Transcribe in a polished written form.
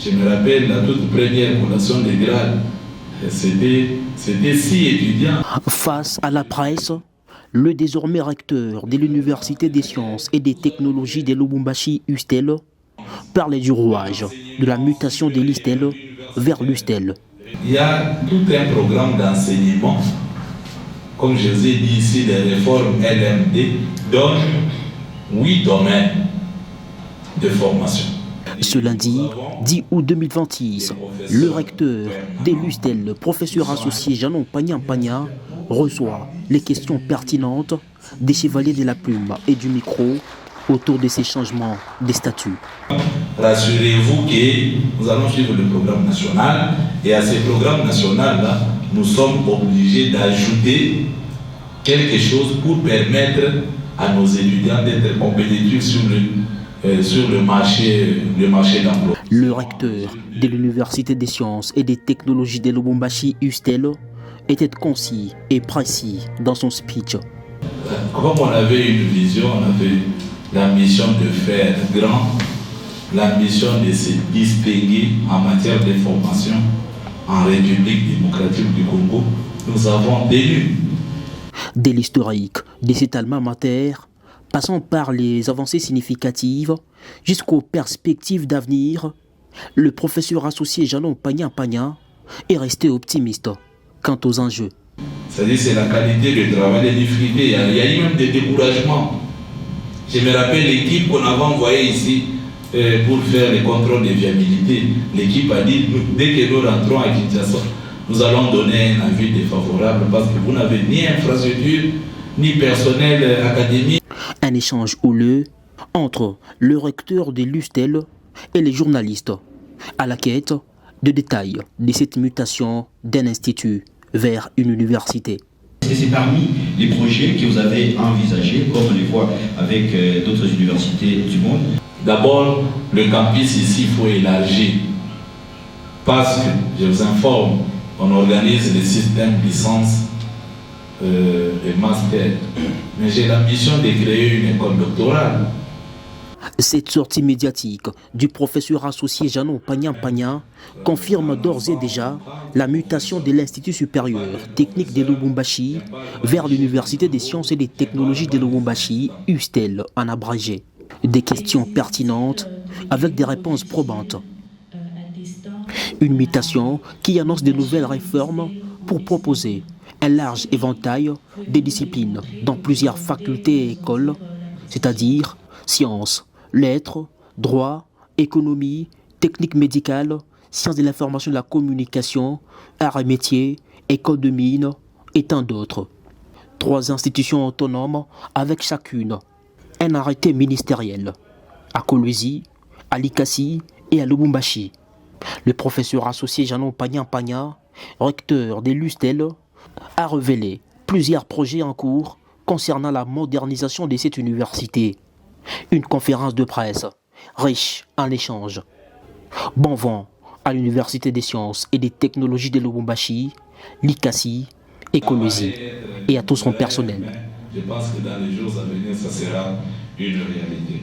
Je me rappelle la toute première collation de grade, c'était 6 étudiants. Face à la presse, le désormais recteur de l'Université des sciences et des technologies de Lubumbashi, Ustel, parlait du rouage, de la mutation de l'Ustel vers l'Ustel. Il y a tout un programme d'enseignement, comme je vous ai dit ici, les réformes LMD donnent 8 domaines de formation. Ce lundi, 10 août 2026, le recteur de l'Ustel, le professeur associé Janon Pagna, reçoit les questions pertinentes des chevaliers de la plume et du micro autour de ces changements des statuts. Rassurez-vous que nous allons suivre le programme national et à ce programme national-là, nous sommes obligés d'ajouter quelque chose pour permettre à nos étudiants d'être compétitifs sur le marché d'emploi. Le recteur de l'Université des sciences et des technologies de Lubumbashi, Ustel, était concis et précis dans son speech. Comme on avait une vision, on avait l'ambition de faire grand, l'ambition de se distinguer en matière de formation en République démocratique du Congo, nous avons tenu. Dès l'historique de cet alma mater, passant par les avancées significatives jusqu'aux perspectives d'avenir, le professeur associé Janon Pagna est resté optimiste quant aux enjeux. C'est-à-dire c'est la qualité du travail, des difficultés, il y a eu même des découragements. Je me rappelle l'équipe qu'on avait envoyée ici pour faire les contrôles de viabilité. L'équipe a dit, dès que nous rentrons à Kinshasa, nous allons donner un avis défavorable parce que vous n'avez ni infrastructure, ni personnel académique. Un échange houleux entre le recteur de l'Ustel et les journalistes à la quête de détails de cette mutation d'un institut vers une université. C'est parmi les projets que vous avez envisagés, comme on les voit avec d'autres universités du monde. D'abord, le campus ici, il faut élargir. Parce que, je vous informe, on organise les systèmes licence et master. Mais j'ai l'ambition de créer une école doctorale. Cette sortie médiatique du professeur associé Janon Pagna confirme d'ores et déjà la mutation de l'Institut supérieur technique de Lubumbashi vers l'Université des sciences et des technologies de Lubumbashi, Ustel en abrégé. Des questions pertinentes avec des réponses probantes. Une mutation qui annonce de nouvelles réformes pour proposer un large éventail de disciplines dans plusieurs facultés et écoles, c'est-à-dire sciences, lettres, droit, économie, technique médicale, sciences de l'information et de la communication, arts et métiers, école de mines et tant d'autres. 3 institutions autonomes avec chacune un arrêté ministériel à Kolwezi, à Likasi et à Lubumbashi. Le professeur associé Janon Pagna, recteur de l'Ustel, a révélé plusieurs projets en cours concernant la modernisation de cette université. Une conférence de presse riche en échanges. Bon vent à l'Université des sciences et des technologies de Lubumbashi, Likasi et Kolwezi et à tout son personnel. Je pense que dans les jours à venir, ça sera une réalité.